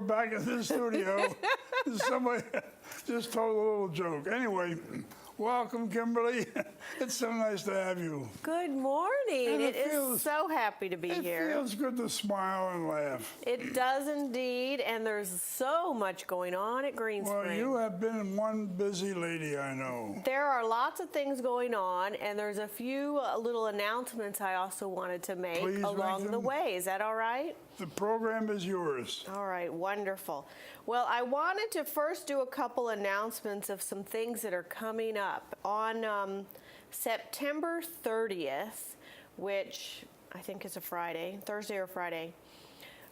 we're back in the studio. Somebody just told a little joke. Anyway, welcome, Kimberly. It's so nice to have you. Good morning. It is so happy to be here. It feels good to smile and laugh. It does indeed, and there's so much going on at Green Spring. Well, you have been one busy lady, I know. There are lots of things going on, and there's a few little announcements I also wanted to make along the way. Is that all right? The program is yours. All right, wonderful. Well, I wanted to first do a couple announcements of some things that are coming up. On September 30th, which I think is a Friday, Thursday or Friday,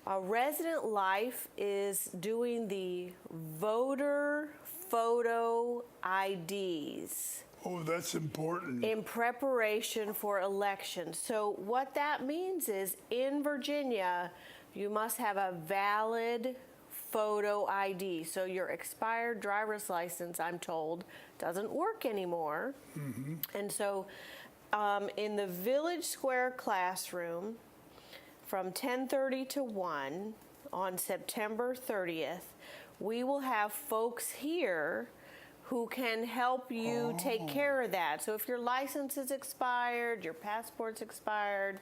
Resident Life is doing the voter photo IDs. Oh, that's important. In preparation for elections. So what that means is in Virginia, you must have a valid photo ID. So your expired driver's license, I'm told, doesn't work anymore. Mm-hmm. And so in the Village Square classroom from 10:30 to 1 on September 30th, we will have folks here who can help you take care of that. So if your license is expired, your passport's expired,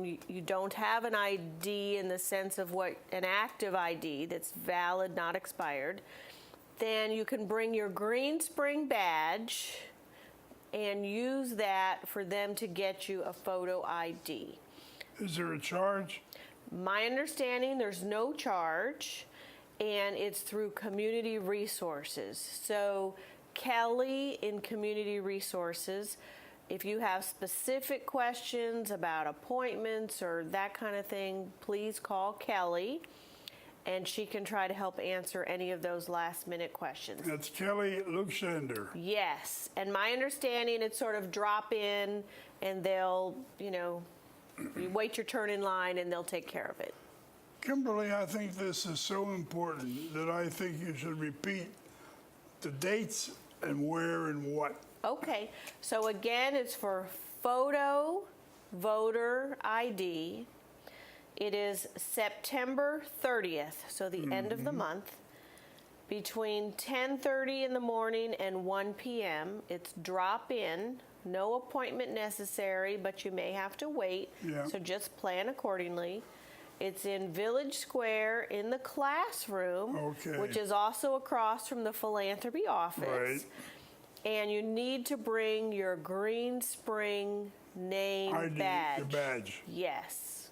you don't have an ID in the sense of what an active ID that's valid, not expired, then you can bring your Green Spring badge and use that for them to get you a photo ID. Is there a charge? My understanding, there's no charge. And it's through Community Resources. So Kelly in Community Resources, if you have specific questions about appointments or that kind of thing, please call Kelly, and she can try to help answer any of those last-minute questions. That's Kelly Luxander. Yes, and my understanding, it's sort of drop in, and they'll, you wait your turn in line, and they'll take care of it. Kimberly, I think this is so important that I think you should repeat the dates and where and what. Okay, so again, it's for photo voter ID. It is September 30th, so the end of the month, between 10:30 in the morning and 1 p.m. It's drop in, no appointment necessary, but you may have to wait, so just plan accordingly. It's in Village Square in the classroom, which is also across from the Philanthropy office. Right. And you need to bring your Green Spring name badge. Your badge. Yes.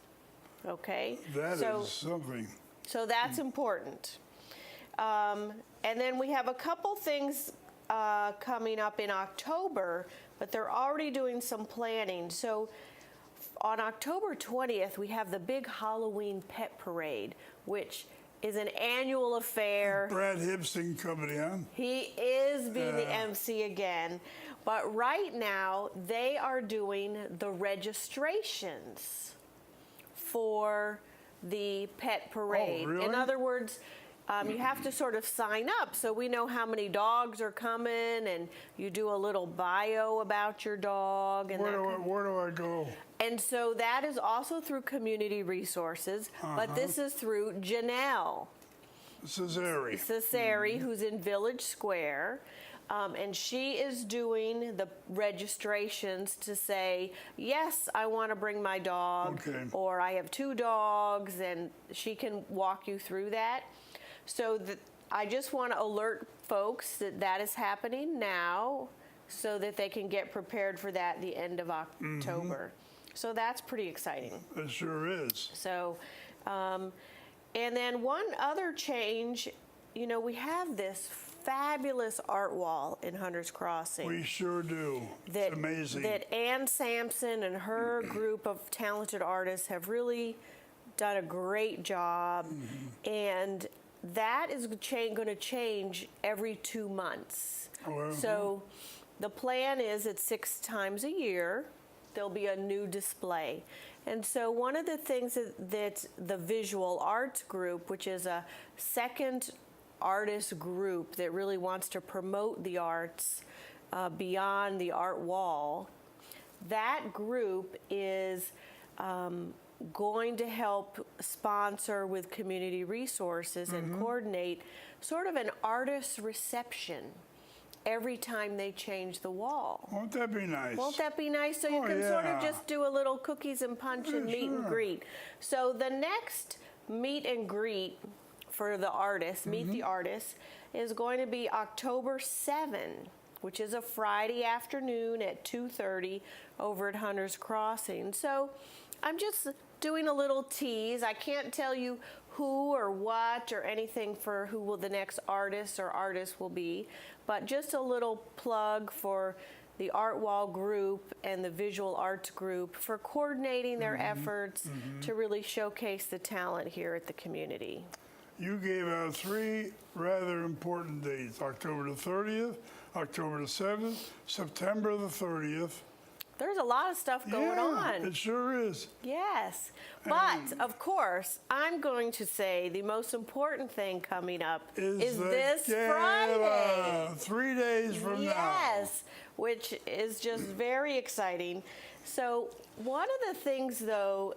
Okay. That is something. So that's important. And then we have a couple things coming up in October, but they're already doing some planning. So on October 20th, we have the big Halloween pet parade, which is an annual affair. Brad Hibson coming in. He is being the MC again. But right now, they are doing the registrations for the pet parade. Oh, really? In other words, you have to sort of sign up so we know how many dogs are coming, and you do a little bio about your dog. And where do I go? And so that is also through Community Resources, but this is through Janelle Cesari, who's in Village Square. And she is doing the registrations to say, yes, I want to bring my dog, or I have 2 dogs, and she can walk you through that. So I just want to alert folks that that is happening now so that they can get prepared for that at the end of October. So that's pretty exciting. It sure is. So, and then one other change, we have this fabulous art wall in Hunter's Crossing. We sure do. It's amazing. That Ann Sampson and her group of talented artists have really done a great job. And that is going to change every 2 months. So the plan is it's 6 times a year. There'll be a new display. And so one of the things that the Visual Arts Group, which is a second artist group that really wants to promote the arts beyond the art wall, that group is going to help sponsor with community resources and coordinate sort of an artist's reception every time they change the wall. Won't that be nice? Won't that be nice? So you Oh, can sort yeah. of just do a little cookies and punch and meet and sure. greet. So the next meet and greet for the artist, Meet the Artist, is going to be October 7, which is a Friday afternoon at 2:30 over at Hunter's Crossing. So I'm just doing a little tease. I can't tell you who or what or anything for who will the next artist or artist will be, but just a little plug for the Art Wall group and the Visual Arts group for coordinating their efforts to really showcase the talent here at the community. You gave out 3 rather important dates, October the 30th, October the 7th, September the 30th. There's a lot of stuff going on. It sure is. Yes. But, of course, I'm going to say the most important thing coming up is the this gala, Friday. 3 days from now. Yes, which is just very exciting. So one of the things, though,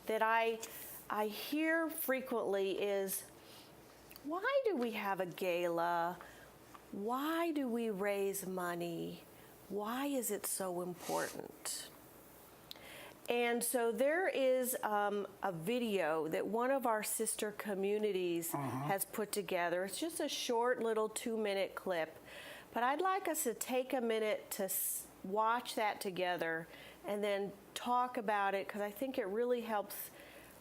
that I hear frequently is, why do we have a gala? Why do we raise money? Why is it so important? And so there is a video that one of our sister communities has put together. It's just a short little 2-minute clip, but I'd like us to take a minute to watch that together and then talk about it, because I think it really helps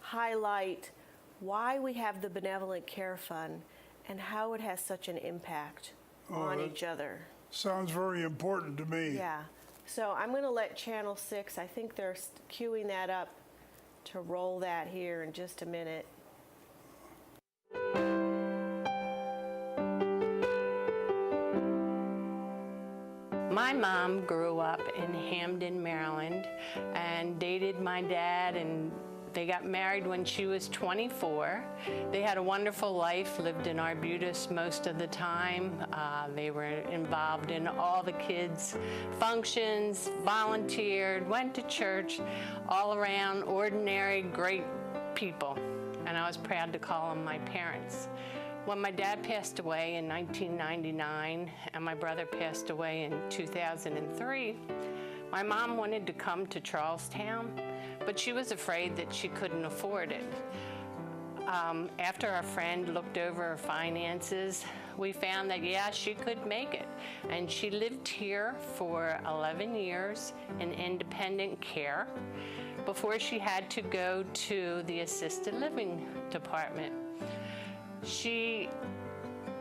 highlight why we have the Benevolent Care Fund and how it has such an impact on each other. Sounds very important to me. Yeah. So I'm going to let Channel 6, I think they're queuing that up to roll that here in just a minute. My mom grew up in Hamden, Maryland, and dated my dad, and they got married when she was 24. They had a wonderful life, lived in Arbutus most of the time. They were involved in all the kids' functions, volunteered, went to church, all around ordinary, great people. And I was proud to call them my parents. When my dad passed away in 1999 and my brother passed away in 2003, my mom wanted to come to Charlestown, but she was afraid that she couldn't afford it. After our friend looked over her finances, we found that, yeah, she could make it. And she lived here for 11 years in independent care before she had to go to the assisted living department. She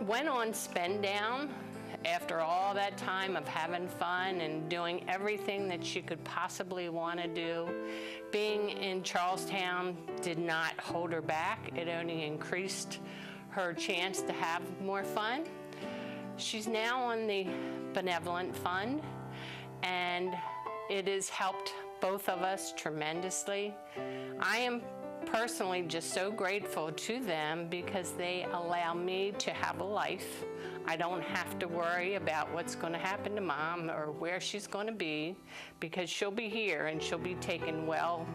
went on spend down after all that time of having fun and doing everything that she could possibly want to do. Being in Charlestown did not hold her back. It only increased her chance to have more fun. She's now on the Benevolent Fund, and it has helped both of us tremendously. I am personally just so grateful to them because they allow me to have a life. I don't have to worry about what's going to happen to Mom or where she's going to be, because she'll be here and she'll be taken well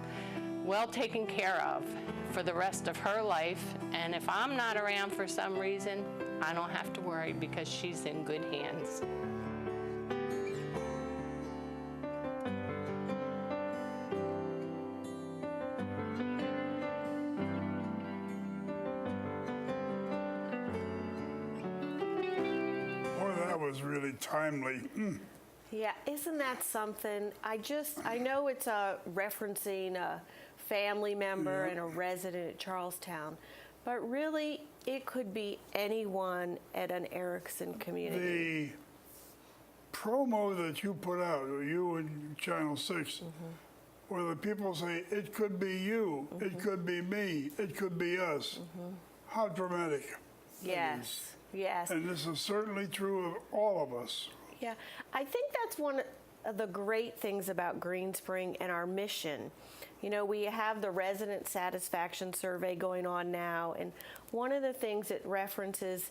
taken care of for the rest of her life. And if I'm not around for some reason, I don't have to worry because she's in good hands. Was really timely. Yeah, isn't that something? I know it's referencing a family member and a resident at Charlestown, but really it could be anyone at an Erickson community. The promo that you put out, you and Channel 6, where the people say, it could be you, it could be me, it could be us. How dramatic. Yes. Yes. And this is certainly true of all of us. Yeah, I think that's one of the great things about Green Spring and our mission. You know, we have the resident satisfaction survey going on now, and one of the things it references,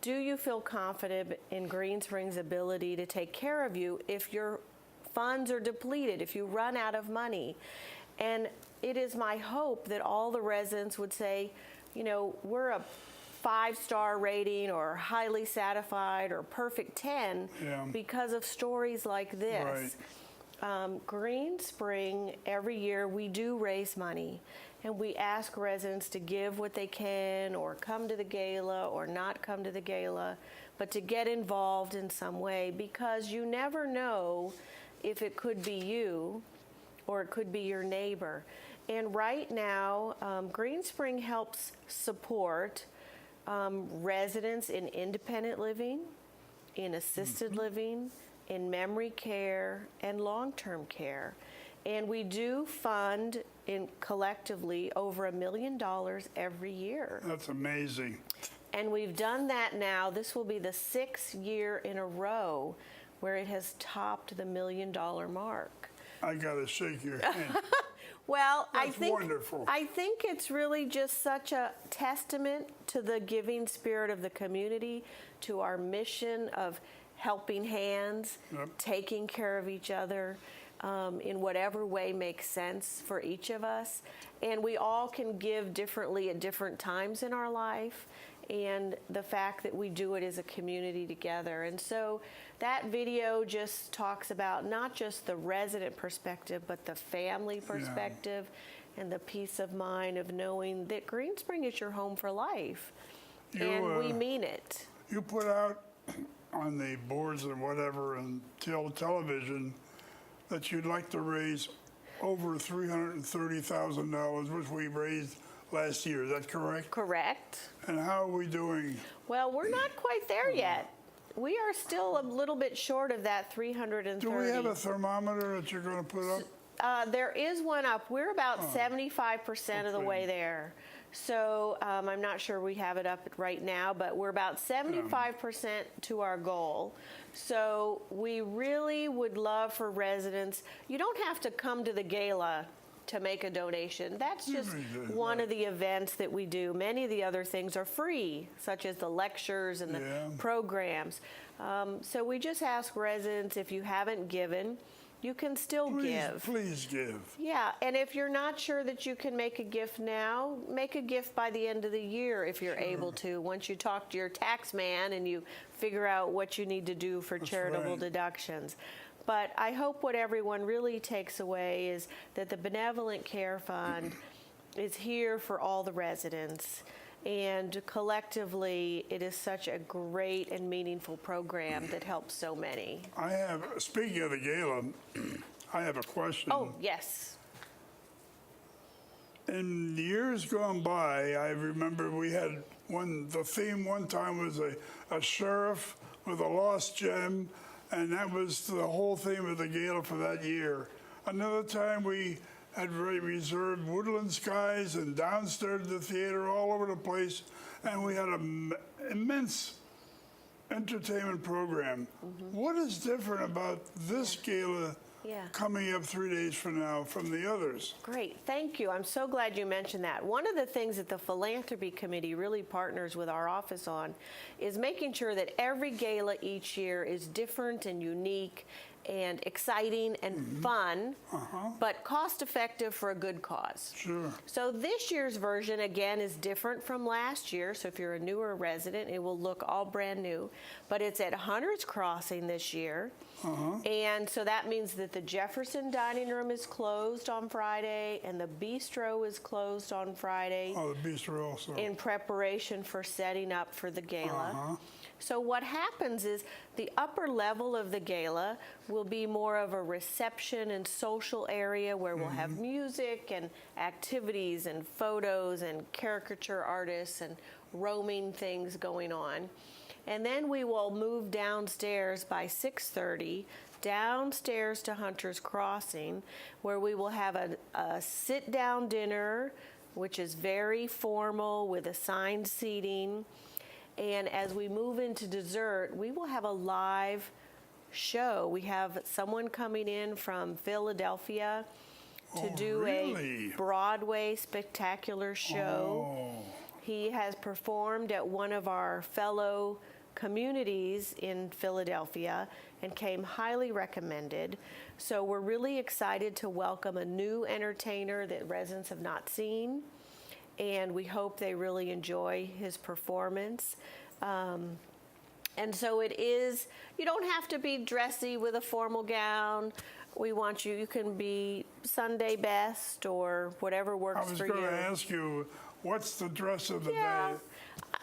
do you feel confident in Green Spring's ability to take care of you if your funds are depleted, if you run out of money? And it is my hope that all the residents would say, you know, we're a 5-star rating or highly satisfied or perfect 10 Yeah. because of stories like this. Green Spring, every year we do raise money, and we ask residents to give what they can or come to the gala or not come to the gala, but to get involved in some way, because you never know if it could be you or it could be your neighbor. And right now, Green Spring helps support residents in independent living, in assisted living, in memory care, and long-term care. And we do fund collectively over $1 million every year. That's amazing. And we've done that now. This will be the 6th year in a row where it has topped the $1 million mark. I gotta shake your hand. Well, That's wonderful. I think it's really just such a testament to the giving spirit of the community, to our mission of helping hands, taking care of each other in whatever way makes sense for each of us. And we all can give differently at different times in our life, and the fact that we do it as a community together. And so that video just talks about not just the resident perspective, but the family perspective and the peace of mind of knowing that Green Spring is your home for life. And we mean it. You put out on the boards and whatever and television that you'd like to raise over $330,000, which we raised last year. Is that correct? Correct. And how are we doing? Well, we're not quite there yet. We are still a little bit short of that 330. Do we have a thermometer that you're going to put up? There is one up. We're about 75% of the way there. So I'm not sure we have it up right now, but we're about 75% to our goal. So we really would love for residents, you don't have to come to the gala to make a donation. That's just one of the events that we do. Many of the other things are free, such as the lectures and the programs. So we just ask residents, if you haven't given, you can still give. Please give. Yeah, and if you're not sure that you can make a gift now, make a gift by the end of the year if you're able to. Once you talk to your tax man and you figure out what you need to do for charitable deductions. But I hope what everyone really takes away is that the Benevolent Care Fund is here for all the residents. And collectively, it is such a great and meaningful program that helps so many. Speaking of the gala, I have a question. Oh, yes. In years gone by, I remember we had the theme one time was a sheriff with a lost gem, and that was the whole theme of the gala for that year. Another time we had reserved woodland skies and downstairs the theater all over the place, and we had an immense entertainment program. What is different about this gala coming up 3 days from now from the others? Great, thank you. I'm so glad you mentioned that. One of the things that the Philanthropy Committee really partners with our office on is making sure that every gala each year is different and unique and exciting and fun, but cost-effective for a good cause. Sure. So this year's version, again, is different from last year. So if you're a newer resident, it will look all brand new. But it's at Hunter's Crossing this year. And so that means that the Jefferson Dining Room is closed on Friday, and the Bistro is closed on Friday. Oh, the Bistro also. In preparation for setting up for the gala. So what happens is the upper level of the gala will be more of a reception and social area where we'll have music and activities and photos and caricature artists and roaming things going on. And then we will move downstairs by 6:30, downstairs to Hunter's Crossing, where we will have a sit-down dinner, which is very formal with assigned seating. And as we move into dessert, we will have a live show. We have someone coming in from Philadelphia to do a Broadway spectacular show. He has performed at one of our fellow communities in Philadelphia and came highly recommended. So we're really excited to welcome a new entertainer that residents have not seen, and we hope they really enjoy his performance. And so it is, you don't have to be dressy with a formal gown. We want you can be Sunday best or whatever works for you. I was going to ask you, what's the dress of the Yeah. day?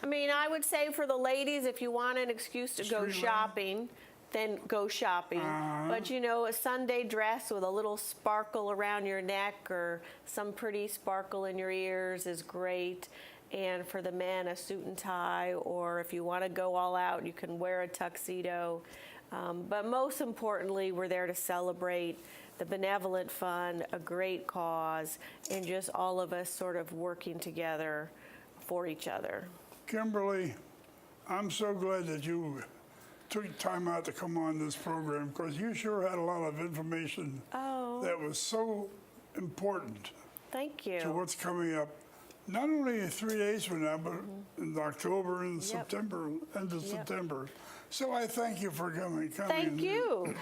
I mean, I would say for the ladies, if you want an excuse to go Streetwear? shopping, then go shopping. But you know, a Sunday dress with a little sparkle around your neck or some pretty sparkle in your ears is great. And for the men, a suit and tie, or if you want to go all out, you can wear a tuxedo. But most importantly, we're there to celebrate the benevolent fund, a great cause, and just all of us sort of working together for each other. Kimberly, I'm so glad that you took time out to come on this program, because you sure had a lot of information that was so important Thank you. to what's coming up. Not only 3 days from now, but in October and September, end of September. So I thank you for coming. Thank you.